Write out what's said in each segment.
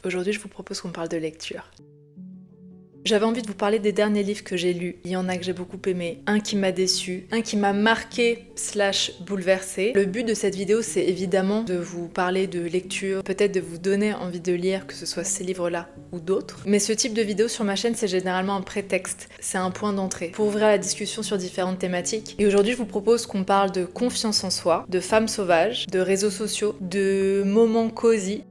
Aujourd'hui, je vous propose qu'on parle de lecture. J'avais envie de vous parler des derniers livres que j'ai lus. Il y en a que j'ai beaucoup aimé, un qui m'a déçu, un qui m'a marqué / bouleversé. Le but de cette vidéo, c'est évidemment de vous parler de lecture, peut-être de vous donner envie de lire, que ce soit ces livres-là ou d'autres. Mais ce type de vidéo sur ma chaîne, c'est généralement un prétexte, c'est un point d'entrée pour ouvrir la discussion sur différentes thématiques. Et aujourd'hui, je vous propose qu'on parle de confiance en soi, de femmes sauvages, de réseaux sociaux, de moments cosy.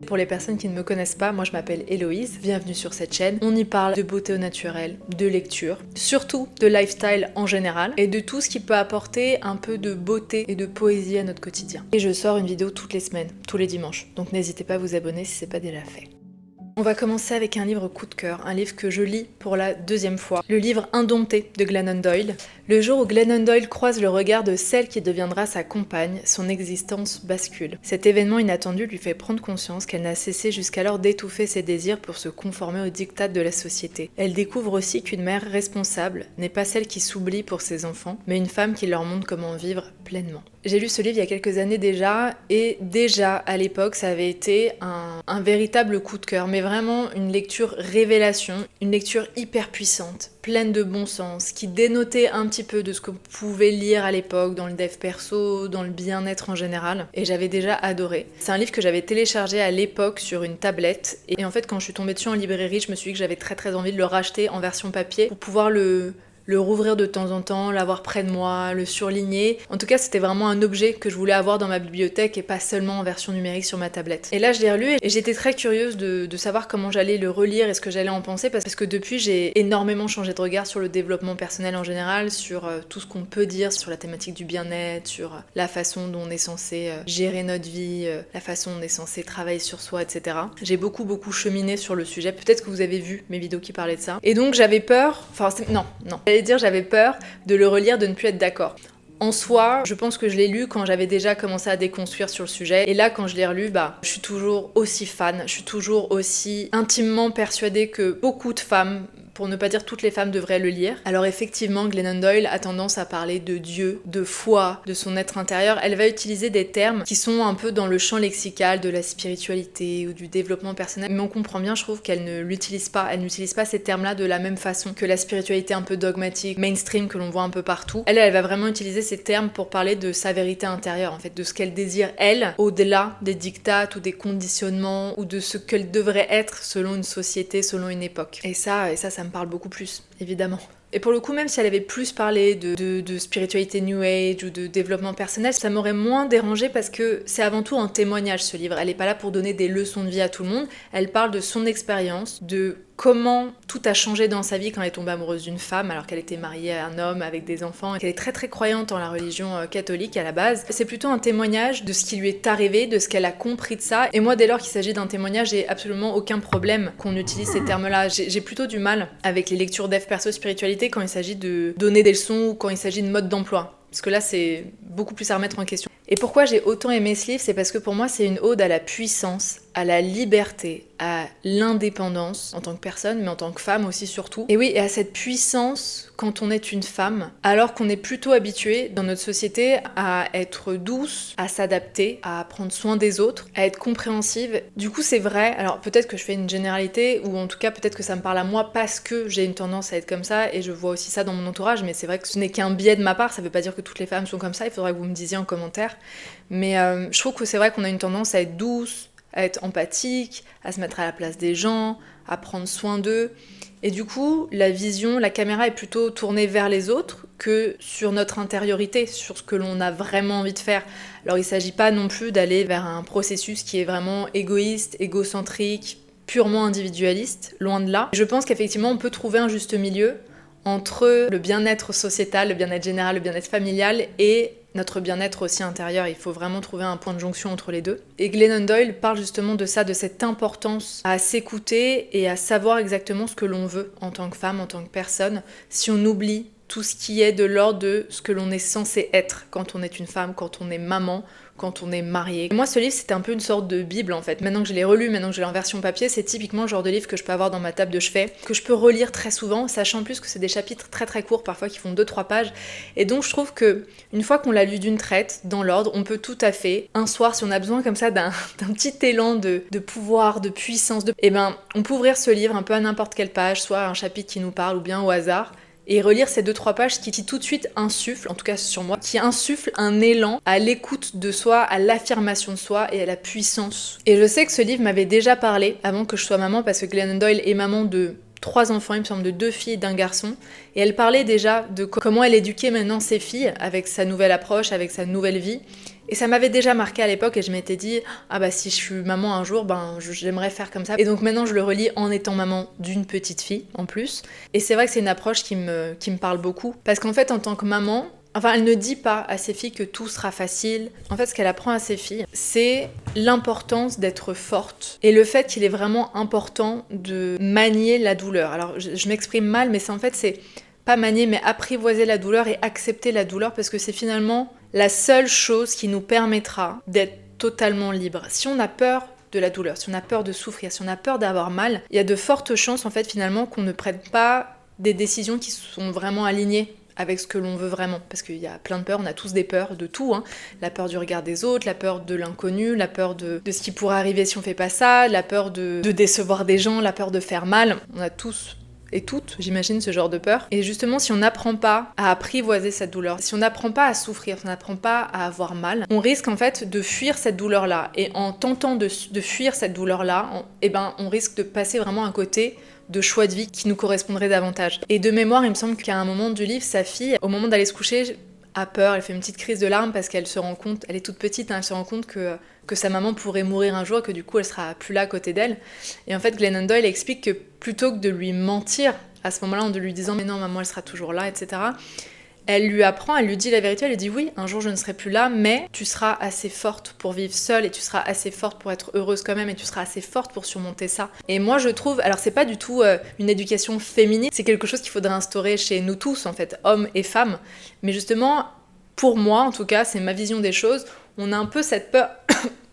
Pour les personnes qui ne me connaissent pas, moi je m'appelle Héloïse, bienvenue sur cette chaîne. On y parle de beauté au naturel, de lecture, surtout de lifestyle en général, et de tout ce qui peut apporter un peu de beauté et de poésie à notre quotidien. Et je sors une vidéo toutes les semaines, tous les dimanches, donc n'hésitez pas à vous abonner si c'est pas déjà fait. On va commencer avec un livre coup de cœur, un livre que je lis pour la deuxième fois. Le livre Indompté de Glennon Doyle. Le jour où Glennon Doyle croise le regard de celle qui deviendra sa compagne, son existence bascule. Cet événement inattendu lui fait prendre conscience qu'elle n'a cessé jusqu'alors d'étouffer ses désirs pour se conformer aux diktats de la société. Elle découvre aussi qu'une mère responsable n'est pas celle qui s'oublie pour ses enfants, mais une femme qui leur montre comment vivre pleinement. J'ai lu ce livre il y a quelques années déjà, et déjà à l'époque ça avait été un véritable coup de cœur, mais vraiment une lecture révélation, une lecture hyper puissante, pleine de bon sens, qui dénotait un petit peu de ce qu'on pouvait lire à l'époque dans le dev perso, dans le bien-être en général, et j'avais déjà adoré. C'est un livre que j'avais téléchargé à l'époque sur une tablette, et en fait quand je suis tombée dessus en librairie, je me suis dit que j'avais très envie de le racheter en version papier pour pouvoir le rouvrir de temps en temps, l'avoir près de moi, le surligner. En tout cas, c'était vraiment un objet que je voulais avoir dans ma bibliothèque et pas seulement en version numérique sur ma tablette. Et là, je l'ai relu et j'étais très curieuse de savoir comment j'allais le relire et ce que j'allais en penser parce que depuis, j'ai énormément changé de regard sur le développement personnel en général, sur tout ce qu'on peut dire sur la thématique du bien-être, sur la façon dont on est censé gérer notre vie, la façon dont on est censé travailler sur soi, etc. J'ai beaucoup cheminé sur le sujet. Peut-être que vous avez vu mes vidéos qui parlaient de ça. Et donc, j'avais peur... Enfin, non. J'avais peur de le relire, de ne plus être d'accord. En soi, je pense que je l'ai lu quand j'avais déjà commencé à déconstruire sur le sujet. Et là, quand je l'ai relu, je suis toujours aussi fan, je suis toujours aussi intimement persuadée que beaucoup de femmes, pour ne pas dire toutes les femmes, devraient le lire. Alors effectivement, Glennon Doyle a tendance à parler de Dieu, de foi, de son être intérieur. Elle va utiliser des termes qui sont un peu dans le champ lexical de la spiritualité ou du développement personnel. Mais on comprend bien, je trouve, qu'elle ne l'utilise pas. Elle n'utilise pas ces termes-là de la même façon que la spiritualité un peu dogmatique, mainstream, que l'on voit un peu partout. Elle va vraiment utiliser ces termes pour parler de sa vérité intérieure, en fait, de ce qu'elle désire, elle, au-delà des dictats ou des conditionnements ou de ce qu'elle devrait être selon une société, selon une époque. Et ça me parle beaucoup plus, évidemment. Et pour le coup, même si elle avait plus parlé de spiritualité New Age ou de développement personnel, ça m'aurait moins dérangé parce que c'est avant tout un témoignage, ce livre. Elle n'est pas là pour donner des leçons de vie à tout le monde. Elle parle de son expérience, de comment tout a changé dans sa vie quand elle est tombée amoureuse d'une femme alors qu'elle était mariée à un homme avec des enfants et qu'elle est très croyante en la religion catholique à la base. C'est plutôt un témoignage de ce qui lui est arrivé, de ce qu'elle a compris de ça. Et moi, dès lors qu'il s'agit d'un témoignage, j'ai absolument aucun problème qu'on utilise ces termes-là. J'ai plutôt du mal avec les lectures dev perso spiritualité quand il s'agit de donner des leçons ou quand il s'agit de mode d'emploi. Parce que là, c'est beaucoup plus à remettre en question. Et pourquoi j'ai autant aimé ce livre, c'est parce que pour moi, c'est une ode à la puissance, à la liberté, à l'indépendance en tant que personne, mais en tant que femme aussi surtout. Et oui, et à cette puissance quand on est une femme, alors qu'on est plutôt habitué dans notre société à être douce, à s'adapter, à prendre soin des autres, à être compréhensive. Du coup, c'est vrai, alors peut-être que je fais une généralité, ou en tout cas peut-être que ça me parle à moi parce que j'ai une tendance à être comme ça, et je vois aussi ça dans mon entourage, mais c'est vrai que ce n'est qu'un biais de ma part, ça veut pas dire que toutes les femmes sont comme ça, il faudra que vous me disiez en commentaire. Mais je trouve que c'est vrai qu'on a une tendance à être douce, à être empathique, à se mettre à la place des gens, à prendre soin d'eux. Et du coup, la vision, la caméra est plutôt tournée vers les autres que sur notre intériorité, sur ce que l'on a vraiment envie de faire. Alors il s'agit pas non plus d'aller vers un processus qui est vraiment égoïste, égocentrique, purement individualiste, loin de là. Je pense qu'effectivement on peut trouver un juste milieu entre le bien-être sociétal, le bien-être général, le bien-être familial et notre bien-être aussi intérieur. Il faut vraiment trouver un point de jonction entre les deux. Et Glennon Doyle parle justement de ça, de cette importance à s'écouter et à savoir exactement ce que l'on veut en tant que femme, en tant que personne, si on oublie tout ce qui est de l'ordre de ce que l'on est censé être quand on est une femme, quand on est maman, quand on est marié. Moi, ce livre, c'était un peu une sorte de bible en fait. Maintenant que je l'ai relu, maintenant que je l'ai en version papier, c'est typiquement le genre de livre que je peux avoir dans ma table de chevet, que je peux relire très souvent, sachant plus que c'est des chapitres très très courts, parfois qui font 2-3 pages. Et donc je trouve que une fois qu'on l'a lu d'une traite, dans l'ordre, on peut tout à fait, un soir, si on a besoin comme ça d'un petit élan de pouvoir, de puissance, on peut ouvrir ce livre un peu à n'importe quelle page, soit un chapitre qui nous parle ou bien au hasard, et relire ces 2-3 pages qui tout de suite insufflent, en tout cas sur moi, qui insufflent un élan à l'écoute de soi, à l'affirmation de soi et à la puissance. Et je sais que ce livre m'avait déjà parlé avant que je sois maman, parce que Glennon Doyle est maman de 3 enfants, il me semble, de 2 filles et d'un garçon. Et elle parlait déjà de comment elle éduquait maintenant ses filles, avec sa nouvelle approche, avec sa nouvelle vie. Et ça m'avait déjà marqué à l'époque et je m'étais dit ah bah si je suis maman un jour, j'aimerais faire comme ça. Et donc maintenant je le relis en étant maman d'une petite fille en plus. Et c'est vrai que c'est une approche qui me parle beaucoup. Parce qu'en fait en tant que maman, elle ne dit pas à ses filles que tout sera facile. En fait ce qu'elle apprend à ses filles, c'est l'importance d'être forte. Et le fait qu'il est vraiment important de manier la douleur. Alors je m'exprime mal mais c'est pas manier mais apprivoiser la douleur et accepter la douleur parce que c'est finalement la seule chose qui nous permettra d'être totalement libre. Si on a peur de la douleur, si on a peur de souffrir, si on a peur d'avoir mal, il y a de fortes chances en fait finalement qu'on ne prenne pas des décisions qui sont vraiment alignées avec ce que l'on veut vraiment. Parce qu'il y a plein de peurs, on a tous des peurs de tout. La peur du regard des autres, la peur de l'inconnu, la peur de ce qui pourrait arriver si on fait pas ça, la peur de décevoir des gens, la peur de faire mal. On a tous et toutes, j'imagine, ce genre de peur. Et justement, si on n'apprend pas à apprivoiser cette douleur, si on n'apprend pas à souffrir, si on n'apprend pas à avoir mal, on risque en fait de fuir cette douleur-là. Et en tentant de fuir cette douleur-là, on risque de passer vraiment à côté de choix de vie qui nous correspondraient davantage. Et de mémoire, il me semble qu'à un moment du livre, sa fille, au moment d'aller se coucher, a peur, elle fait une petite crise de larmes parce qu'elle se rend compte, elle est toute petite, elle se rend compte que sa maman pourrait mourir un jour et que du coup elle sera plus là à côté d'elle. Et en fait Glennon Doyle explique que plutôt que de lui mentir à ce moment-là en lui disant mais non maman elle sera toujours là, etc. Elle lui apprend, elle lui dit la vérité, elle lui dit oui, un jour je ne serai plus là, mais tu seras assez forte pour vivre seule et tu seras assez forte pour être heureuse quand même et tu seras assez forte pour surmonter ça. Et moi je trouve, alors c'est pas du tout une éducation féminine, c'est quelque chose qu'il faudrait instaurer chez nous tous en fait, hommes et femmes, mais justement pour moi en tout cas, c'est ma vision des choses, on a un peu cette peur...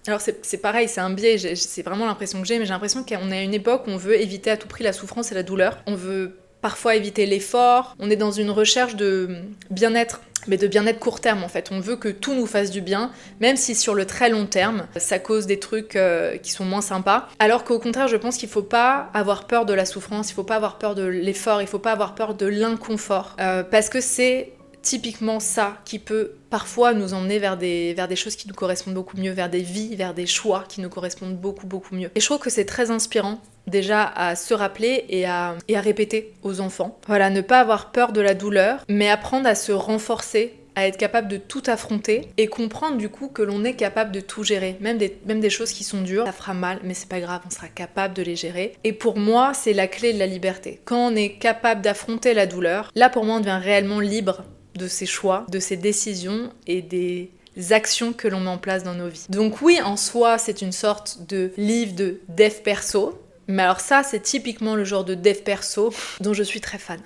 Alors c'est pareil, c'est un biais, c'est vraiment l'impression que j'ai, mais j'ai l'impression qu'on est à une époque où on veut éviter à tout prix la souffrance et la douleur, on veut parfois éviter l'effort, on est dans une recherche de bien-être, mais de bien-être court terme en fait. On veut que tout nous fasse du bien, même si sur le très long terme, ça cause des trucs qui sont moins sympas. Alors qu'au contraire, je pense qu'il faut pas avoir peur de la souffrance, il faut pas avoir peur de l'effort, il faut pas avoir peur de l'inconfort, parce que c'est typiquement ça qui peut parfois nous emmener vers des choses qui nous correspondent beaucoup mieux, vers des vies, vers des choix qui nous correspondent beaucoup mieux. Et je trouve que c'est très inspirant déjà à se rappeler et à répéter aux enfants. Voilà, ne pas avoir peur de la douleur, mais apprendre à se renforcer, à être capable de tout affronter et comprendre du coup que l'on est capable de tout gérer, même des choses qui sont dures, ça fera mal, mais c'est pas grave, on sera capable de les gérer. Et pour moi, c'est la clé de la liberté. Quand on est capable d'affronter la douleur, là pour moi on devient réellement libre de ses choix, de ses décisions et des actions que l'on met en place dans nos vies. Donc oui, en soi, c'est une sorte de livre de dev perso, mais alors ça, c'est typiquement le genre de dev perso dont je suis très fan.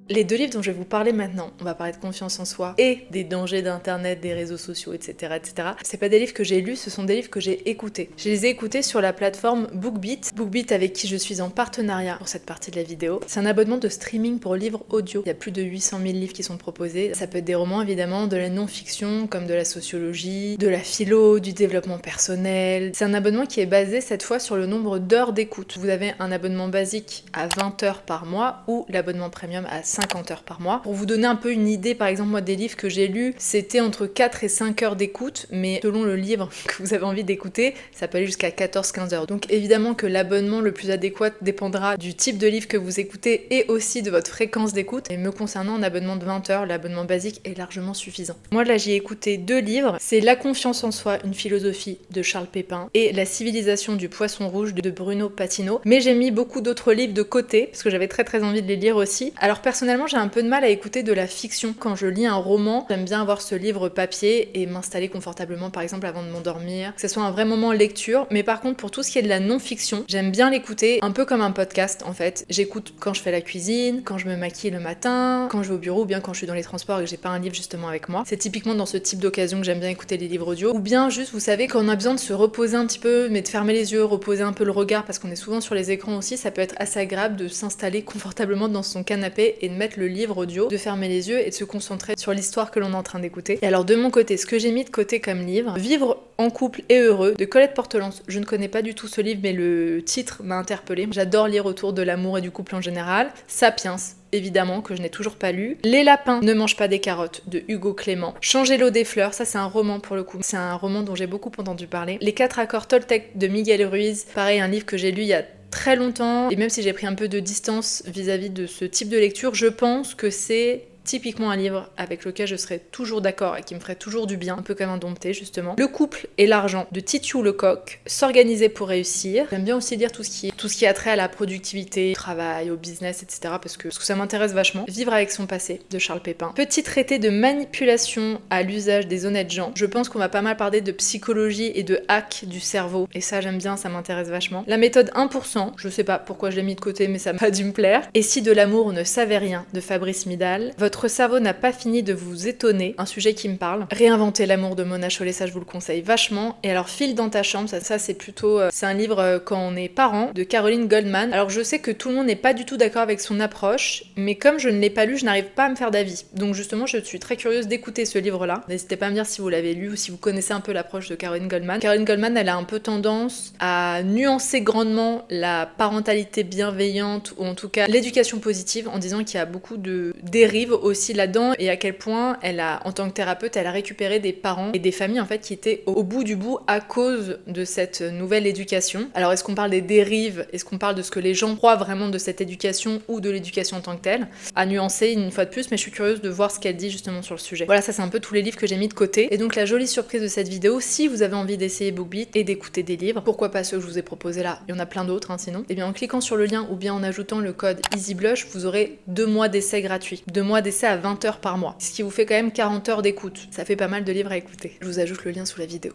Les 2 livres dont je vais vous parler maintenant, on va parler de confiance en soi et des dangers d'internet, des réseaux sociaux, etc. C'est pas des livres que j'ai lus, ce sont des livres que j'ai écoutés. Je les ai écoutés sur la plateforme BookBeat. BookBeat avec qui je suis en partenariat pour cette partie de la vidéo. C'est un abonnement de streaming pour livres audio. Il y a plus de 800 000 livres qui sont proposés. Ça peut être des romans évidemment, de la non-fiction comme de la sociologie, de la philo, du développement personnel. C'est un abonnement qui est basé cette fois sur le nombre d'heures d'écoute. Vous avez un abonnement basique à 20 heures par mois ou l'abonnement premium à 50 heures par mois. Pour vous donner un peu une idée, par exemple, moi, des livres que j'ai lus, c'était entre 4 et 5 heures d'écoute, mais selon le livre que vous avez envie d'écouter, ça peut aller jusqu'à 14-15 heures. Donc évidemment que l'abonnement le plus adéquat dépendra du type de livre que vous écoutez et aussi de votre fréquence d'écoute. Et me concernant, un abonnement de 20 heures, l'abonnement basique est largement suffisant. Moi, là, j'ai écouté 2 livres. C'est La confiance en soi, une philosophie de Charles Pépin et La civilisation du poisson rouge de Bruno Patino. Mais j'ai mis beaucoup d'autres livres de côté, parce que j'avais très envie de les lire aussi. Alors personnellement, Personnellement, j'ai un peu de mal à écouter de la fiction. Quand je lis un roman, j'aime bien avoir ce livre papier et m'installer confortablement, par exemple, avant de m'endormir, que ce soit un vrai moment lecture. Mais par contre, pour tout ce qui est de la non-fiction, j'aime bien l'écouter un peu comme un podcast, en fait. J'écoute quand je fais la cuisine, quand je me maquille le matin, quand je vais au bureau, ou bien quand je suis dans les transports et que j'ai pas un livre justement avec moi. C'est typiquement dans ce type d'occasion que j'aime bien écouter les livres audio. Ou bien juste, vous savez, quand on a besoin de se reposer un petit peu, mais de fermer les yeux, reposer un peu le regard, parce qu'on est souvent sur les écrans aussi, ça peut être assez agréable de s'installer confortablement dans son canapé et de mettre le livre audio, de fermer les yeux et de se concentrer sur l'histoire que l'on est en train d'écouter. Et alors de mon côté, ce que j'ai mis de côté comme livre, Vivre en couple et heureux de Colette Portelance. Je ne connais pas du tout ce livre, mais le titre m'a interpellée. J'adore lire autour de l'amour et du couple en général. Sapiens, évidemment, que je n'ai toujours pas lu. Les lapins ne mangent pas des carottes de Hugo Clément. Changer l'eau des fleurs, ça c'est un roman pour le coup. C'est un roman dont j'ai beaucoup entendu parler. Les 4 accords Toltec de Miguel Ruiz, pareil, un livre que j'ai lu il y a très longtemps, et même si j'ai pris un peu de distance vis-à-vis de ce type de lecture, je pense que c'est typiquement un livre avec lequel je serais toujours d'accord et qui me ferait toujours du bien, un peu comme Indompté justement. Le couple et l'argent de Titiou Lecoq, S'organiser pour réussir. J'aime bien aussi lire tout ce qui a trait à la productivité, au travail, au business, etc. parce que ça m'intéresse vachement. Vivre avec son passé de Charles Pépin. Petit traité de manipulation à l'usage des honnêtes gens. Je pense qu'on va pas mal parler de psychologie et de hack du cerveau. Et ça j'aime bien, ça m'intéresse vachement. La méthode 1%, je sais pas pourquoi je l'ai mis de côté mais ça m'a dû me plaire. Et si de l'amour on ne savait rien de Fabrice Midal. Votre cerveau n'a pas fini de vous étonner, un sujet qui me parle. Réinventer l'amour de Mona Chollet, ça je vous le conseille vachement. Et alors File dans ta chambre, ça c'est plutôt... c'est un livre quand on est parent, de Caroline Goldman. Alors je sais que tout le monde n'est pas du tout d'accord avec son approche, mais comme je ne l'ai pas lu, je n'arrive pas à me faire d'avis. Donc justement, je suis très curieuse d'écouter ce livre-là. N'hésitez pas à me dire si vous l'avez lu ou si vous connaissez un peu l'approche de Caroline Goldman. Caroline Goldman, elle a un peu tendance à nuancer grandement la parentalité bienveillante, ou en tout cas l'éducation positive, en disant qu'il y a beaucoup de dérives aussi là-dedans, et à quel point elle a, en tant que thérapeute, elle a récupéré des parents et des familles en fait qui étaient au bout du bout à cause de cette nouvelle éducation. Alors est-ce qu'on parle des dérives, est-ce qu'on parle de ce que les gens croient vraiment de cette éducation ou de l'éducation en tant que telle? À nuancer une fois de plus, mais je suis curieuse de voir ce qu'elle dit justement sur le sujet. Voilà, ça c'est un peu tous les livres que j'ai mis de côté. Et donc la jolie surprise de cette vidéo, si vous avez envie d'essayer BookBeat et d'écouter des livres, pourquoi pas ceux que je vous ai proposés là, il y en a plein d'autres sinon, et bien en cliquant sur le lien ou bien en ajoutant le code EasyBlush, vous aurez 2 mois d'essai gratuit. 2 mois d'essai à 20 heures par mois, ce qui vous fait quand même 40 heures d'écoute. Ça fait pas mal de livres à écouter. Je vous ajoute le lien sous la vidéo.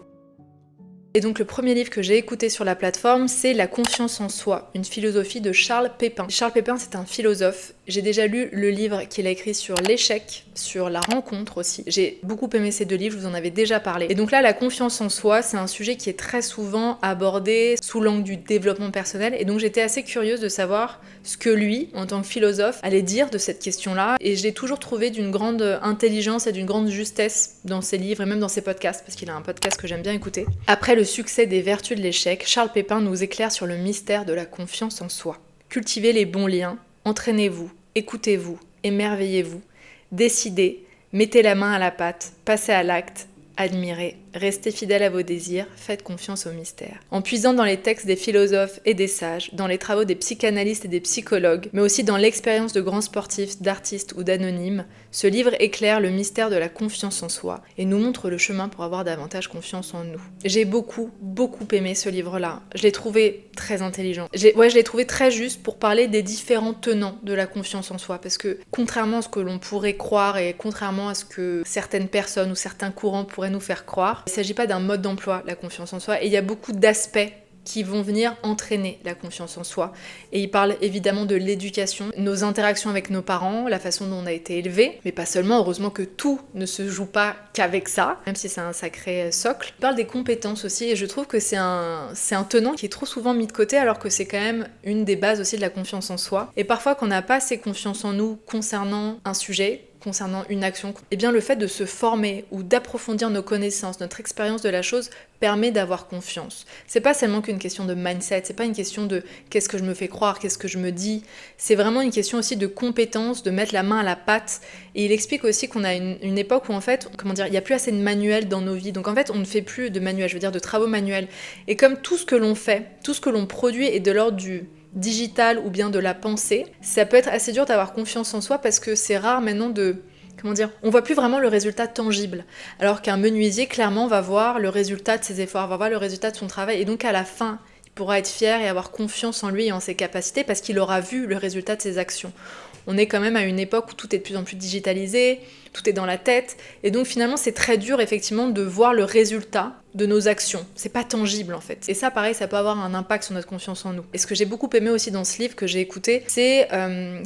Et donc le premier livre que j'ai écouté sur la plateforme, c'est La confiance en soi, une philosophie de Charles Pépin. Charles Pépin, c'est un philosophe. J'ai déjà lu le livre qu'il a écrit sur l'échec, sur la rencontre aussi. J'ai beaucoup aimé ces 2 livres, je vous en avais déjà parlé. Et donc là, la confiance en soi, c'est un sujet qui est très souvent abordé sous l'angle du développement personnel. Et donc j'étais assez curieuse de savoir ce que lui, en tant que philosophe, allait dire de cette question-là. Et je l'ai toujours trouvé d'une grande intelligence et d'une grande justesse dans ses livres et même dans ses podcasts, parce qu'il a un podcast que j'aime bien écouter. Après le succès des vertus de l'échec, Charles Pépin nous éclaire sur le mystère de la confiance en soi. Cultivez les bons liens, entraînez-vous, écoutez-vous, émerveillez-vous, décidez, mettez la main à la pâte, passez à l'acte, admirez, restez fidèle à vos désirs, faites confiance au mystère. En puisant dans les textes des philosophes et des sages, dans les travaux des psychanalystes et des psychologues, mais aussi dans l'expérience de grands sportifs, d'artistes ou d'anonymes, ce livre éclaire le mystère de la confiance en soi et nous montre le chemin pour avoir davantage confiance en nous. J'ai beaucoup aimé ce livre-là. Je l'ai trouvé très intelligent. Je l'ai trouvé très juste pour parler des différents tenants de la confiance en soi, parce que contrairement à ce que l'on pourrait croire et contrairement à ce que certaines personnes ou certains courants pourraient nous faire croire, il ne s'agit pas d'un mode d'emploi, la confiance en soi, et il y a beaucoup d'aspects qui vont venir entraîner la confiance en soi. Et il parle évidemment de l'éducation, nos interactions avec nos parents, la façon dont on a été élevé, mais pas seulement, heureusement que tout ne se joue pas qu'avec ça, même si c'est un sacré socle. Il parle des compétences aussi, et je trouve que c'est un tenant qui est trop souvent mis de côté, alors que c'est quand même une des bases aussi de la confiance en soi. Et parfois, quand on n'a pas assez confiance en nous concernant un sujet, concernant une action, eh bien le fait de se former ou d'approfondir nos connaissances, notre expérience de la chose permet d'avoir confiance. C'est pas seulement qu'une question de mindset, c'est pas une question de qu'est-ce que je me fais croire, qu'est-ce que je me dis, c'est vraiment une question aussi de compétence, de mettre la main à la pâte. Et il explique aussi qu'on a une époque où en fait, il n'y a plus assez de manuels dans nos vies, donc en fait on ne fait plus de manuels, je veux dire de travaux manuels. Et comme tout ce que l'on fait, tout ce que l'on produit est de l'ordre du digital ou bien de la pensée, ça peut être assez dur d'avoir confiance en soi parce que c'est rare maintenant on voit plus vraiment le résultat tangible. Alors qu'un menuisier, clairement, va voir le résultat de ses efforts, va voir le résultat de son travail, et donc à la fin, il pourra être fier et avoir confiance en lui et en ses capacités parce qu'il aura vu le résultat de ses actions. On est quand même à une époque où tout est de plus en plus digitalisé, tout est dans la tête, et donc finalement c'est très dur effectivement de voir le résultat de nos actions. C'est pas tangible en fait. Et ça pareil, ça peut avoir un impact sur notre confiance en nous. Et ce que j'ai beaucoup aimé aussi dans ce livre que j'ai écouté, c'est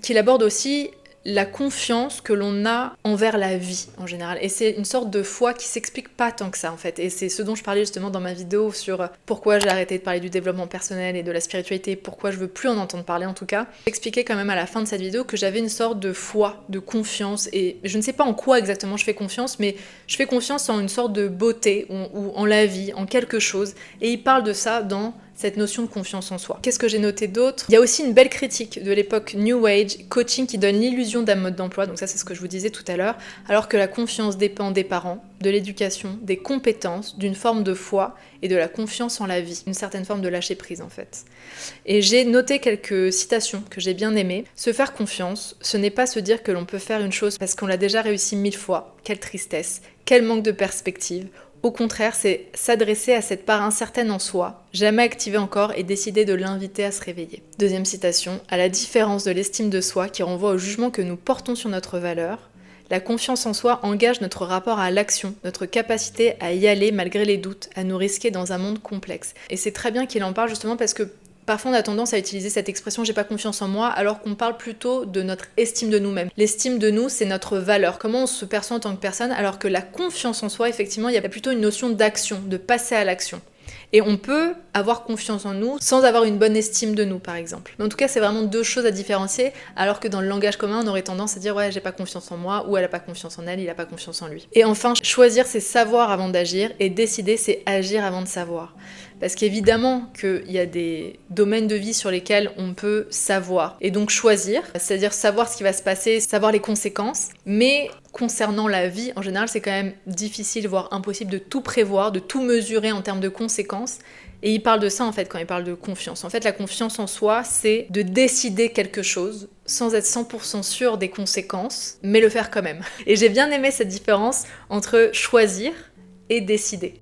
qu'il aborde aussi la confiance que l'on a envers la vie en général. Et c'est une sorte de foi qui s'explique pas tant que ça en fait. Et c'est ce dont je parlais justement dans ma vidéo sur pourquoi j'ai arrêté de parler du développement personnel et de la spiritualité, pourquoi je veux plus en entendre parler en tout cas. J'expliquais quand même à la fin de cette vidéo que j'avais une sorte de foi, de confiance, et je ne sais pas en quoi exactement je fais confiance, mais je fais confiance en une sorte de beauté ou en la vie, en quelque chose. Et il parle de ça dans cette notion de confiance en soi. Qu'est-ce que j'ai noté d'autre? Il y a aussi une belle critique de l'époque New Age, coaching qui donne l'illusion d'un mode d'emploi, donc ça c'est ce que je vous disais tout à l'heure, alors que la confiance dépend des parents, de l'éducation, des compétences, d'une forme de foi et de la confiance en la vie, une certaine forme de lâcher prise en fait. Et j'ai noté quelques citations que j'ai bien aimées. Se faire confiance, ce n'est pas se dire que l'on peut faire une chose parce qu'on l'a déjà réussi 1000 fois, quelle tristesse, quel manque de perspective. Au contraire, c'est s'adresser à cette part incertaine en soi, jamais activée encore et décider de l'inviter à se réveiller. Deuxième citation, à la différence de l'estime de soi qui renvoie au jugement que nous portons sur notre valeur, la confiance en soi engage notre rapport à l'action, notre capacité à y aller malgré les doutes, à nous risquer dans un monde complexe. Et c'est très bien qu'il en parle justement parce que parfois on a tendance à utiliser cette expression « j'ai pas confiance en moi » alors qu'on parle plutôt de notre estime de nous-mêmes. L'estime de nous, c'est notre valeur, comment on se perçoit en tant que personne, alors que la confiance en soi, effectivement, il y a plutôt une notion d'action, de passer à l'action. Et on peut avoir confiance en nous sans avoir une bonne estime de nous, par exemple. Mais en tout cas, c'est vraiment deux choses à différencier, alors que dans le langage commun, on aurait tendance à dire « ouais, j'ai pas confiance en moi » ou « elle a pas confiance en elle, il a pas confiance en lui ». Et enfin, choisir, c'est savoir avant d'agir, et décider, c'est agir avant de savoir. Parce qu'évidemment qu'il y a des domaines de vie sur lesquels on peut savoir et donc choisir, c'est-à-dire savoir ce qui va se passer, savoir les conséquences, mais concernant la vie, en général, c'est quand même difficile, voire impossible de tout prévoir, de tout mesurer en termes de conséquences. Et il parle de ça en fait quand il parle de confiance. En fait, la confiance en soi, c'est de décider quelque chose sans être 100% sûr des conséquences, mais le faire quand même. Et j'ai bien aimé cette différence entre choisir et décider.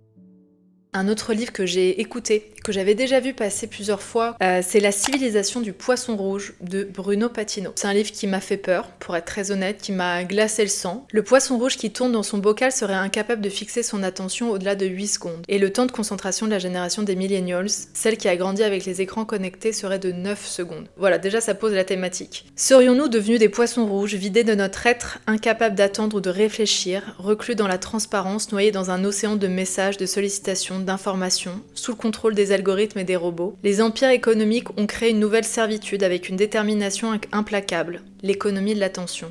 Un autre livre que j'ai écouté, que j'avais déjà vu passer plusieurs fois, c'est La civilisation du poisson rouge de Bruno Patino. C'est un livre qui m'a fait peur, pour être très honnête, qui m'a glacé le sang. Le poisson rouge qui tourne dans son bocal serait incapable de fixer son attention au-delà de 8 secondes. Et le temps de concentration de la génération des millennials, celle qui a grandi avec les écrans connectés, serait de 9 secondes. Voilà, déjà ça pose la thématique. Serions-nous devenus des poissons rouges, vidés de notre être, incapables d'attendre ou de réfléchir, reclus dans la transparence, noyés dans un océan de messages, de sollicitations, d'informations, sous le contrôle des algorithmes et des robots, les empires économiques ont créé une nouvelle servitude avec une détermination implacable, l'économie de l'attention.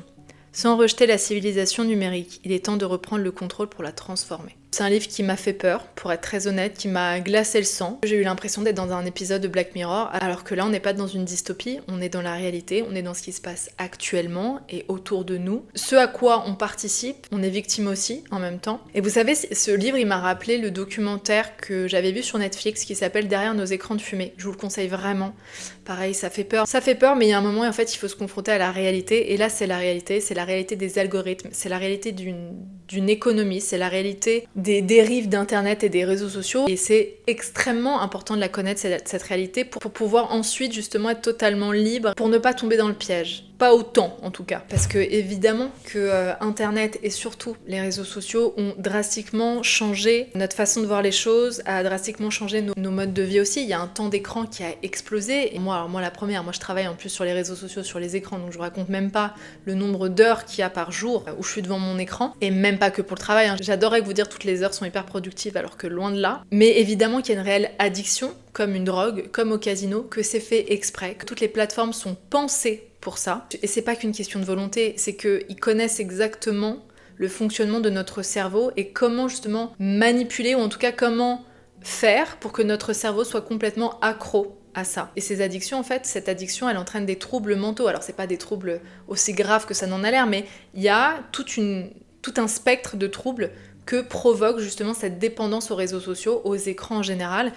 Sans rejeter la civilisation numérique, il est temps de reprendre le contrôle pour la transformer. C'est un livre qui m'a fait peur, pour être très honnête, qui m'a glacé le sang. J'ai eu l'impression d'être dans un épisode de Black Mirror, alors que là on n'est pas dans une dystopie, on est dans la réalité, on est dans ce qui se passe actuellement et autour de nous. Ce à quoi on participe, on est victime aussi en même temps. Et vous savez, ce livre il m'a rappelé le documentaire que j'avais vu sur Netflix qui s'appelle Derrière nos écrans de fumée. Je vous le conseille vraiment. Pareil, ça fait peur. Ça fait peur, mais il y a un moment en fait il faut se confronter à la réalité. Et là c'est la réalité des algorithmes, c'est la réalité d'une économie, c'est la réalité des dérives d'internet et des réseaux sociaux, et c'est extrêmement important de la connaître cette réalité pour pouvoir ensuite justement être totalement libre, pour ne pas tomber dans le piège. Pas autant en tout cas, parce que évidemment que internet et surtout les réseaux sociaux ont drastiquement changé notre façon de voir les choses, a drastiquement changé nos modes de vie aussi. Il y a un temps d'écran qui a explosé, et moi la première, moi je travaille en plus sur les réseaux sociaux, sur les écrans, donc je vous raconte même pas le nombre d'heures qu'il y a par jour où je suis devant mon écran, et même pas que pour le travail, hein. J'adorerais vous dire toutes les heures sont hyper productives alors que loin de là, mais évidemment qu'il y a une réelle addiction, comme une drogue, comme au casino, que c'est fait exprès, que toutes les plateformes sont pensées pour ça, et c'est pas qu'une question de volonté, c'est qu'ils connaissent exactement le fonctionnement de notre cerveau et comment justement manipuler, ou en tout cas comment faire pour que notre cerveau soit complètement accro à ça. Et ces addictions, en fait, cette addiction, elle entraîne des troubles mentaux. Alors c'est pas des troubles aussi graves que ça n'en a l'air, mais il y a tout un spectre de troubles que provoque justement cette dépendance aux réseaux sociaux, aux écrans en général.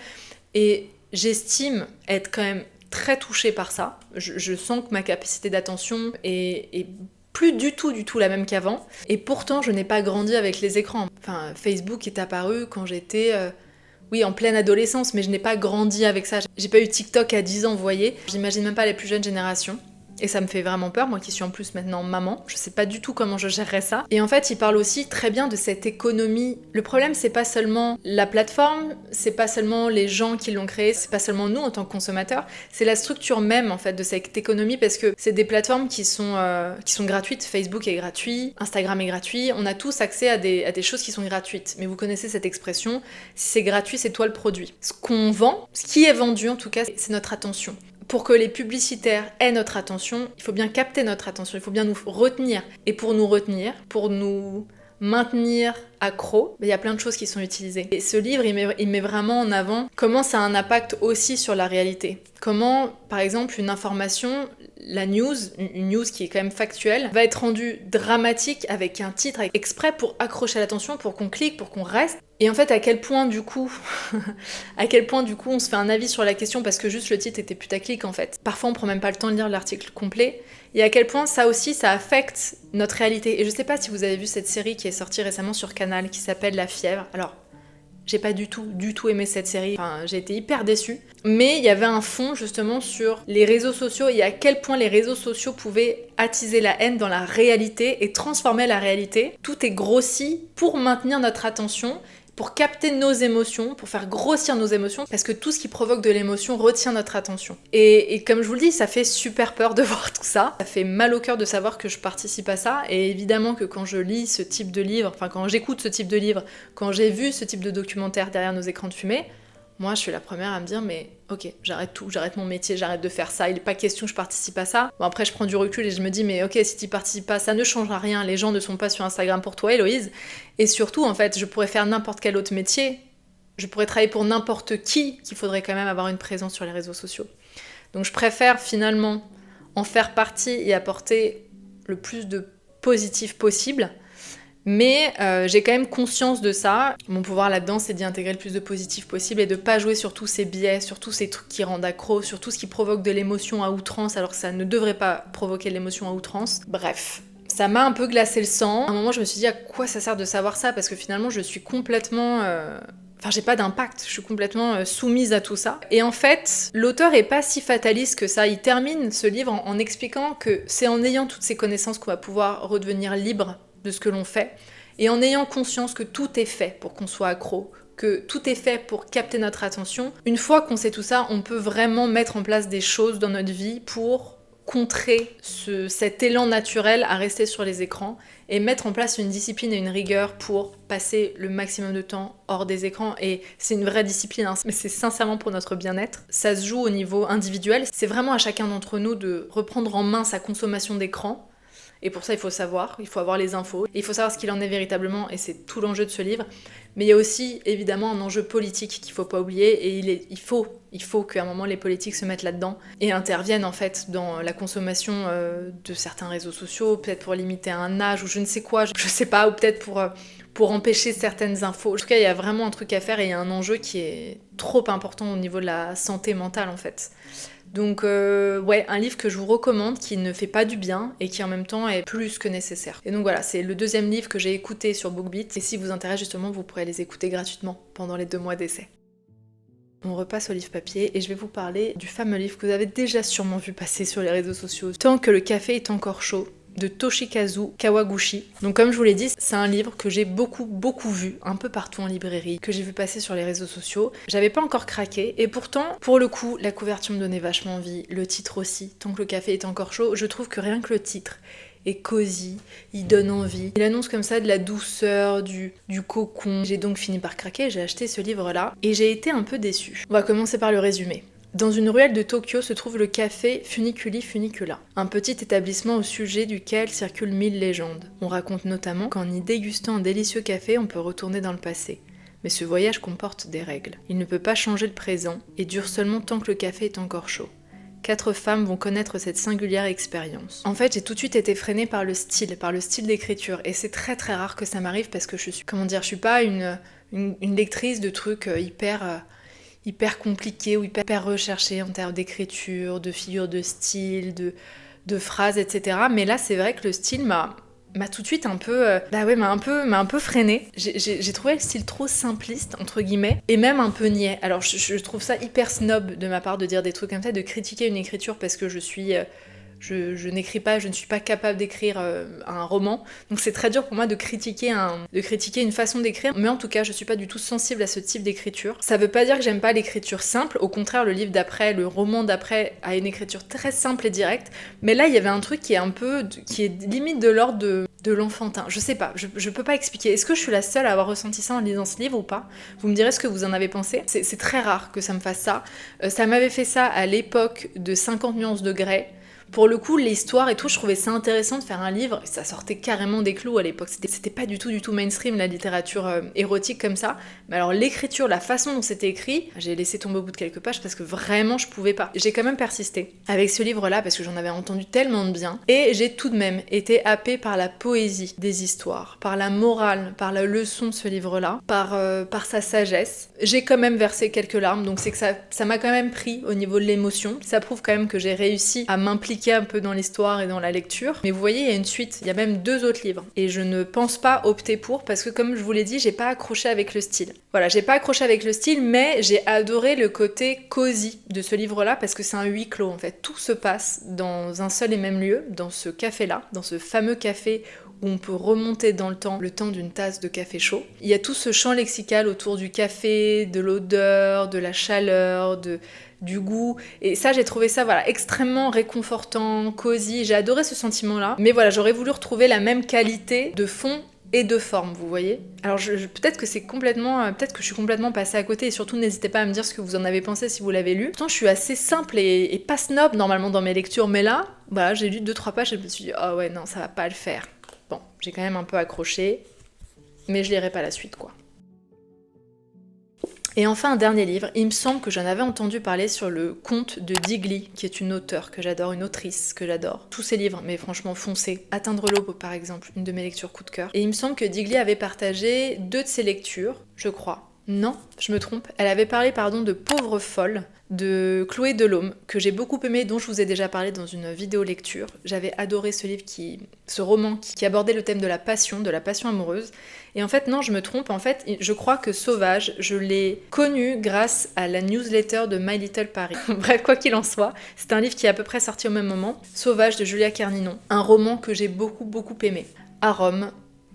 Et j'estime être quand même très touchée par ça. Je sens que ma capacité d'attention est plus du tout la même qu'avant. Et pourtant, je n'ai pas grandi avec les écrans. Enfin, Facebook est apparu quand j'étais oui, en pleine adolescence, mais je n'ai pas grandi avec ça. J'ai pas eu TikTok à 10 ans, vous voyez. J'imagine même pas les plus jeunes générations. Et ça me fait vraiment peur, moi qui suis en plus maintenant maman. Je sais pas du tout comment je gérerais ça. Et en fait, il parle aussi très bien de cette économie. Le problème, c'est pas seulement la plateforme, c'est pas seulement les gens qui l'ont créée, c'est pas seulement nous en tant que consommateurs, c'est la structure même en fait de cette économie parce que c'est des plateformes qui sont gratuites. Facebook est gratuit, Instagram est gratuit. On a tous accès à des choses qui sont gratuites. Mais vous connaissez cette expression, si c'est gratuit, c'est toi le produit. Ce qu'on vend, ce qui est vendu en tout cas, c'est notre attention. Pour que les publicitaires aient notre attention, il faut bien capter notre attention, il faut bien nous retenir. Et pour nous retenir, pour nous maintenir accro, il y a plein de choses qui sont utilisées. Et ce livre, il met vraiment en avant comment ça a un impact aussi sur la réalité. Comment, par exemple, une information, la news, une news qui est quand même factuelle, va être rendue dramatique avec un titre exprès pour accrocher l'attention, pour qu'on clique, pour qu'on reste. Et en fait, à quel point du coup on se fait un avis sur la question parce que juste le titre était putaclic en fait. Parfois on prend même pas le temps de lire l'article complet. Et à quel point ça aussi, ça affecte notre réalité. Et je sais pas si vous avez vu cette série qui est sortie récemment sur Canal qui s'appelle La Fièvre. Alors, j'ai pas du tout aimé cette série. Enfin, j'ai été hyper déçue. Mais il y avait un fond justement sur les réseaux sociaux et à quel point les réseaux sociaux pouvaient attiser la haine dans la réalité et transformer la réalité. Tout est grossi pour maintenir notre attention, pour capter nos émotions, pour faire grossir nos émotions, parce que tout ce qui provoque de l'émotion retient notre attention. Et comme je vous le dis, ça fait super peur de voir tout ça. Ça fait mal au cœur de savoir que je participe à ça, et évidemment que quand je lis ce type de livre, enfin quand j'écoute ce type de livre, quand j'ai vu ce type de documentaire derrière nos écrans de fumée, moi je suis la première à me dire mais ok, j'arrête tout, j'arrête mon métier, j'arrête de faire ça, il n'est pas question que je participe à ça. Bon après je prends du recul et je me dis mais ok, si tu participes pas, ça ne changera rien, les gens ne sont pas sur Instagram pour toi Héloïse. Et surtout en fait, je pourrais faire n'importe quel autre métier, je pourrais travailler pour n'importe qui, qu'il faudrait quand même avoir une présence sur les réseaux sociaux. Donc je préfère finalement en faire partie et apporter le plus de positif possible. Mais j'ai quand même conscience de ça. Mon pouvoir là-dedans, c'est d'y intégrer le plus de positif possible et de pas jouer sur tous ces biais, sur tous ces trucs qui rendent accro, sur tout ce qui provoque de l'émotion à outrance alors que ça ne devrait pas provoquer de l'émotion à outrance. Bref, ça m'a un peu glacé le sang. À un moment, je me suis dit à quoi ça sert de savoir ça parce que finalement, je suis complètement... Enfin, j'ai pas d'impact, je suis complètement soumise à tout ça. Et en fait, l'auteur est pas si fataliste que ça. Il termine ce livre en expliquant que c'est en ayant toutes ces connaissances qu'on va pouvoir redevenir libre de ce que l'on fait, et en ayant conscience que tout est fait pour qu'on soit accro, que tout est fait pour capter notre attention. Une fois qu'on sait tout ça, on peut vraiment mettre en place des choses dans notre vie pour contrer cet élan naturel à rester sur les écrans et mettre en place une discipline et une rigueur pour passer le maximum de temps hors des écrans. Et c'est une vraie discipline, hein, mais c'est sincèrement pour notre bien-être. Ça se joue au niveau individuel. C'est vraiment à chacun d'entre nous de reprendre en main sa consommation d'écran. Et pour ça, il faut savoir, il faut avoir les infos, et il faut savoir ce qu'il en est véritablement, et c'est tout l'enjeu de ce livre. Mais il y a aussi, évidemment, un enjeu politique qu'il ne faut pas oublier, et il faut qu'à un moment, les politiques se mettent là-dedans, et interviennent, en fait, dans la consommation de certains réseaux sociaux, peut-être pour limiter un âge, ou je ne sais quoi, je sais pas, ou peut-être pour empêcher certaines infos. En tout cas, il y a vraiment un truc à faire, et il y a un enjeu qui est trop important au niveau de la santé mentale, en fait. Donc ouais, un livre que je vous recommande, qui ne fait pas du bien et qui en même temps est plus que nécessaire. Et donc voilà, c'est le deuxième livre que j'ai écouté sur BookBeat, et si vous intéresse justement, vous pourrez les écouter gratuitement pendant les 2 mois d'essai. On repasse au livre papier et je vais vous parler du fameux livre que vous avez déjà sûrement vu passer sur les réseaux sociaux, Tant que le café est encore chaud, de Toshikazu Kawaguchi. Donc comme je vous l'ai dit, c'est un livre que j'ai beaucoup vu un peu partout en librairie, que j'ai vu passer sur les réseaux sociaux. J'avais pas encore craqué et pourtant, pour le coup, la couverture me donnait vachement envie, le titre aussi, Tant que le café est encore chaud. Je trouve que rien que le titre est cosy, il donne envie. Il annonce comme ça de la douceur, du cocon. J'ai donc fini par craquer, j'ai acheté ce livre-là et j'ai été un peu déçue. On va commencer par le résumé. Dans une ruelle de Tokyo se trouve le café Funiculi Funicula, un petit établissement au sujet duquel circulent 1000 légendes. On raconte notamment qu'en y dégustant un délicieux café, on peut retourner dans le passé. Mais ce voyage comporte des règles. Il ne peut pas changer le présent et dure seulement tant que le café est encore chaud. 4 femmes vont connaître cette singulière expérience. En fait, j'ai tout de suite été freinée par le style d'écriture, et c'est très très rare que ça m'arrive parce que je suis pas une lectrice de trucs hyper compliqué ou hyper recherché en termes d'écriture, de figures de style, de phrases, etc. Mais là, c'est vrai que le style m'a m'a tout de suite un peu, m'a un peu freinée. J'ai trouvé le style trop simpliste, entre guillemets, et même un peu niais. Alors je trouve ça hyper snob de ma part de dire des trucs comme ça, de critiquer une écriture parce que je n'écris pas, je ne suis pas capable d'écrire un roman, donc c'est très dur pour moi de critiquer une façon d'écrire, mais en tout cas je suis pas du tout sensible à ce type d'écriture. Ça veut pas dire que j'aime pas l'écriture simple, au contraire le livre d'après, le roman d'après a une écriture très simple et directe, mais là il y avait un truc qui est limite de l'ordre de l'enfantin, je sais pas, je peux pas expliquer. Est-ce que je suis la seule à avoir ressenti ça en lisant ce livre ou pas? Vous me direz ce que vous en avez pensé. C'est très rare que ça me fasse ça. Ça m'avait fait ça à l'époque de 50 nuances de Grey. Pour le coup, l'histoire et tout, je trouvais ça intéressant de faire un livre. Ça sortait carrément des clous à l'époque. C'était pas du tout mainstream, la littérature érotique comme ça. Mais alors l'écriture, la façon dont c'était écrit, j'ai laissé tomber au bout de quelques pages parce que vraiment je pouvais pas. J'ai quand même persisté avec ce livre-là parce que j'en avais entendu tellement de bien. Et j'ai tout de même été happée par la poésie des histoires, par la morale, par la leçon de ce livre-là, par sa sagesse. J'ai quand même versé quelques larmes, donc c'est que ça m'a quand même pris au niveau de l'émotion. Ça prouve quand même que j'ai réussi à m'impliquer un peu dans l'histoire et dans la lecture. Mais vous voyez, il y a une suite, il y a même 2 autres livres. Et je ne pense pas opter pour, parce que comme je vous l'ai dit, j'ai pas accroché avec le style. Voilà, j'ai pas accroché avec le style, mais j'ai adoré le côté cosy de ce livre-là, parce que c'est un huis clos en fait. Tout se passe dans un seul et même lieu, dans ce café-là, dans ce fameux café où on peut remonter dans le temps d'une tasse de café chaud. Il y a tout ce champ lexical autour du café, de l'odeur, de la chaleur, du goût, et ça j'ai trouvé ça extrêmement réconfortant, cosy, j'ai adoré ce sentiment là, mais voilà, j'aurais voulu retrouver la même qualité de fond et de forme, vous voyez. Alors peut-être que peut-être que je suis complètement passée à côté, et surtout n'hésitez pas à me dire ce que vous en avez pensé si vous l'avez lu. Pourtant je suis assez simple et pas snob normalement dans mes lectures, mais là, j'ai lu 2-3 pages et je me suis dit oh ouais non ça va pas le faire. Bon, j'ai quand même un peu accroché, mais je lirai pas la suite quoi. Et enfin, un dernier livre, il me semble que j'en avais entendu parler sur le conte de Digli, qui est une auteure que j'adore, une autrice que j'adore. Tous ses livres, mais franchement foncez. Atteindre l'aube, par exemple, une de mes lectures coup de cœur. Et il me semble que Digli avait partagé 2 de ses lectures, je crois. Non, je me trompe. Elle avait parlé, de Pauvre folle, de Chloé Delhomme, que j'ai beaucoup aimé, dont je vous ai déjà parlé dans une vidéo lecture. J'avais adoré ce roman qui abordait le thème de la passion amoureuse. Et en fait, non, je me trompe. En fait, je crois que Sauvage, je l'ai connu grâce à la newsletter de My Little Paris. Bref, quoi qu'il en soit, c'est un livre qui est à peu près sorti au même moment. Sauvage de Julia Carninon. Un roman que j'ai beaucoup aimé. À Rome,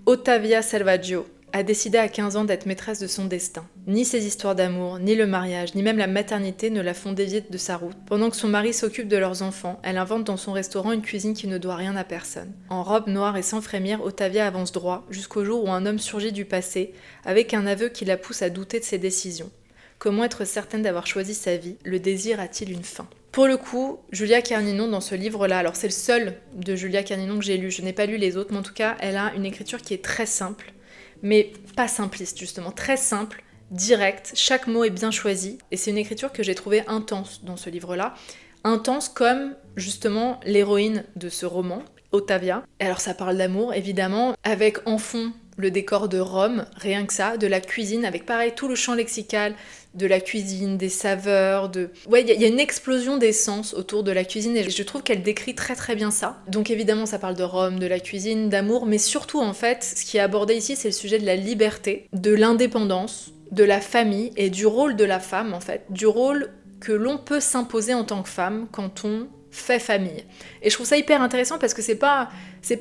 Ottavia Salvaggio a décidé à 15 ans d'être maîtresse de son destin. Ni ses histoires d'amour, ni le mariage, ni même la maternité ne la font dévier de sa route. Pendant que son mari s'occupe de leurs enfants, elle invente dans son restaurant une cuisine qui ne doit rien à personne. En robe noire et sans frémir, Ottavia avance droit, jusqu'au jour où un homme surgit du passé, avec un aveu qui la pousse à douter de ses décisions. Comment être certaine d'avoir choisi sa vie? Le désir a-t-il une fin? Pour le coup, Julia Carninon, dans ce livre-là, alors c'est le seul de Julia Carninon que j'ai lu, je n'ai pas lu les autres, mais en tout cas, elle a une écriture qui est très simple, mais pas simpliste justement, très simple, direct, chaque mot est bien choisi, et c'est une écriture que j'ai trouvée intense dans ce livre-là, intense comme justement l'héroïne de ce roman, Ottavia. Et alors ça parle d'amour évidemment, avec en fond le décor de Rome, rien que ça, de la cuisine, avec pareil tout le champ lexical, de la cuisine, des saveurs, Ouais, il y a une explosion d'essence autour de la cuisine et je trouve qu'elle décrit très bien ça. Donc évidemment ça parle de Rome, de la cuisine, d'amour, mais surtout en fait, ce qui est abordé ici c'est le sujet de la liberté, de l'indépendance, de la famille et du rôle de la femme en fait, du rôle que l'on peut s'imposer en tant que femme quand on fait famille. Et je trouve ça hyper intéressant parce que c'est pas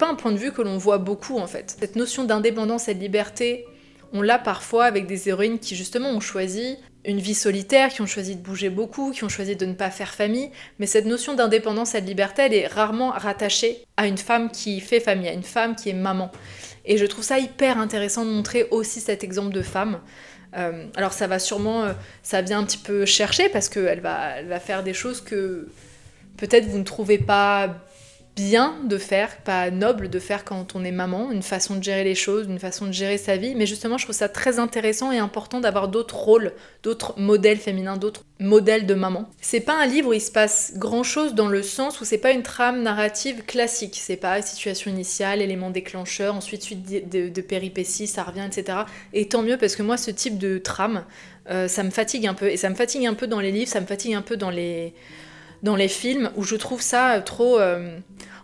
un point de vue que l'on voit beaucoup en fait. Cette notion d'indépendance et de liberté, on l'a parfois avec des héroïnes qui justement ont choisi une vie solitaire, qui ont choisi de bouger beaucoup, qui ont choisi de ne pas faire famille, mais cette notion d'indépendance et de liberté, elle est rarement rattachée à une femme qui fait famille, à une femme qui est maman. Et je trouve ça hyper intéressant de montrer aussi cet exemple de femme. Alors ça vient un petit peu chercher parce qu'elle va faire des choses que peut-être vous ne trouvez pas bien de faire, pas noble de faire quand on est maman, une façon de gérer les choses, une façon de gérer sa vie, mais justement je trouve ça très intéressant et important d'avoir d'autres rôles, d'autres modèles féminins, d'autres modèles de maman. C'est pas un livre où il se passe grand chose dans le sens où c'est pas une trame narrative classique, c'est pas situation initiale, élément déclencheur, ensuite suite de péripéties, ça revient, etc. Et tant mieux parce que moi ce type de trame, ça me fatigue un peu, et ça me fatigue un peu dans les livres, ça me fatigue un peu dans les films où je trouve ça trop...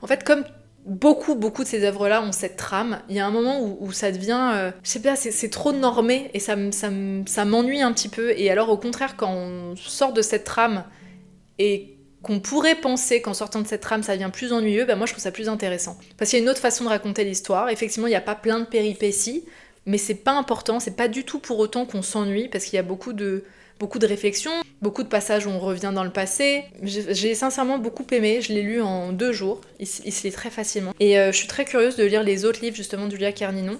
En fait, comme beaucoup de ces œuvres-là ont cette trame. Il y a un moment où ça devient, je sais pas, c'est trop normé et ça m'ennuie un petit peu. Et alors au contraire, quand on sort de cette trame et qu'on pourrait penser qu'en sortant de cette trame ça devient plus ennuyeux, bah moi je trouve ça plus intéressant. Parce qu'il y a une autre façon de raconter l'histoire. Effectivement, il n'y a pas plein de péripéties, mais c'est pas important, c'est pas du tout pour autant qu'on s'ennuie, parce qu'il y a beaucoup de réflexions, beaucoup de passages où on revient dans le passé. J'ai sincèrement beaucoup aimé, je l'ai lu en 2 jours, il se lit très facilement. Et je suis très curieuse de lire les autres livres justement d'Ulia Carninon.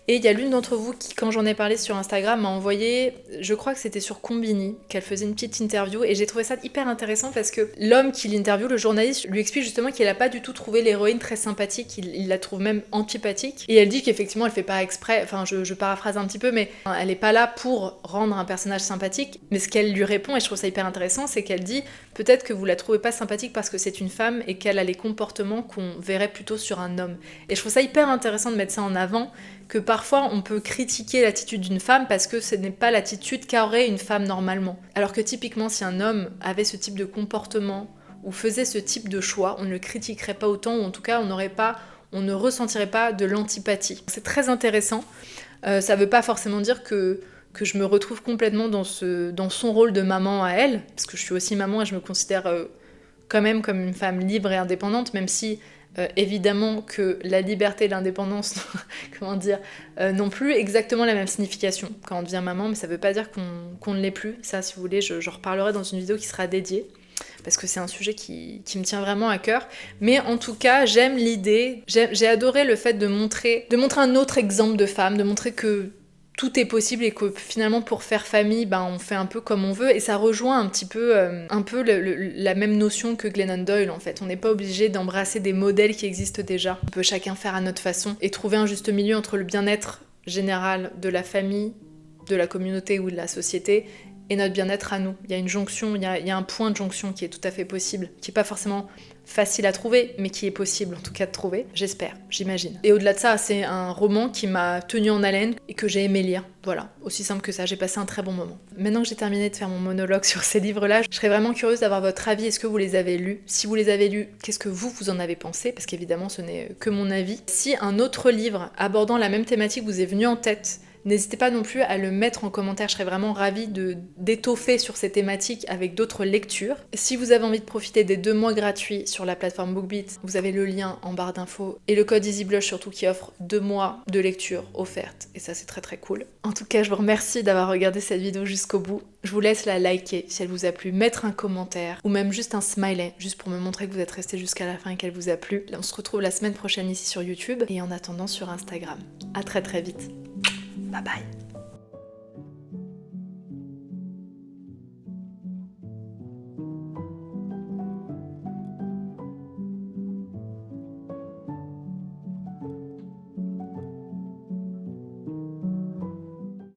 Et il y a l'une d'entre vous qui, quand j'en ai parlé sur Instagram, m'a envoyé, je crois que c'était sur Combini, qu'elle faisait une petite interview, et j'ai trouvé ça hyper intéressant parce que l'homme qui l'interviewe, le journaliste, lui explique justement qu'il a pas du tout trouvé l'héroïne très sympathique, il la trouve même antipathique, et elle dit qu'effectivement elle fait pas exprès, enfin je paraphrase un petit peu, mais elle est pas là pour rendre un personnage sympathique, mais ce qu'elle lui répond, et je trouve ça hyper intéressant, c'est qu'elle dit peut-être que vous la trouvez pas sympathique parce que c'est une femme et qu'elle a les comportements qu'on verrait plutôt sur un homme. Et je trouve ça hyper intéressant de mettre ça en avant, que parfois on peut critiquer l'attitude d'une femme parce que ce n'est pas l'attitude qu'aurait une femme normalement. Alors que typiquement si un homme avait ce type de comportement ou faisait ce type de choix, on ne le critiquerait pas autant, ou en tout cas on ne ressentirait pas de l'antipathie. C'est très intéressant. Ça veut pas forcément dire que je me retrouve complètement dans son rôle de maman à elle, parce que je suis aussi maman et je me considère quand même comme une femme libre et indépendante, même si évidemment que la liberté et l'indépendance n'ont plus exactement la même signification quand on devient maman, mais ça veut pas dire qu'on ne l'est plus. Ça, si vous voulez, je reparlerai dans une vidéo qui sera dédiée, parce que c'est un sujet qui me tient vraiment à cœur. Mais en tout cas, j'aime l'idée, j'ai adoré le fait de montrer un autre exemple de femme, de montrer que tout est possible et que finalement pour faire famille, on fait un peu comme on veut, et ça rejoint un petit peu, la même notion que Glennon Doyle en fait. On n'est pas obligé d'embrasser des modèles qui existent déjà. On peut chacun faire à notre façon et trouver un juste milieu entre le bien-être général de la famille, de la communauté ou de la société et notre bien-être à nous. Il y a une jonction, il y a un point de jonction qui est tout à fait possible, qui n'est pas forcément facile à trouver, mais qui est possible en tout cas de trouver, j'espère, j'imagine. Et au-delà de ça, c'est un roman qui m'a tenu en haleine et que j'ai aimé lire. Voilà, aussi simple que ça, j'ai passé un très bon moment. Maintenant que j'ai terminé de faire mon monologue sur ces livres-là, je serais vraiment curieuse d'avoir votre avis. Est-ce que vous les avez lus? Si vous les avez lus, qu'est-ce que vous en avez pensé? Parce qu'évidemment, ce n'est que mon avis. Si un autre livre abordant la même thématique vous est venu en tête, n'hésitez pas non plus à le mettre en commentaire, je serais vraiment ravie d'étoffer sur ces thématiques avec d'autres lectures. Si vous avez envie de profiter des 2 mois gratuits sur la plateforme BookBeat, vous avez le lien en barre d'infos et le code EasyBlush surtout qui offre 2 mois de lecture offerte, et ça c'est très très cool. En tout cas, je vous remercie d'avoir regardé cette vidéo jusqu'au bout. Je vous laisse la liker si elle vous a plu, mettre un commentaire ou même juste un smiley, juste pour me montrer que vous êtes resté jusqu'à la fin et qu'elle vous a plu. On se retrouve la semaine prochaine ici sur YouTube et en attendant sur Instagram. À très très vite. Bye bye.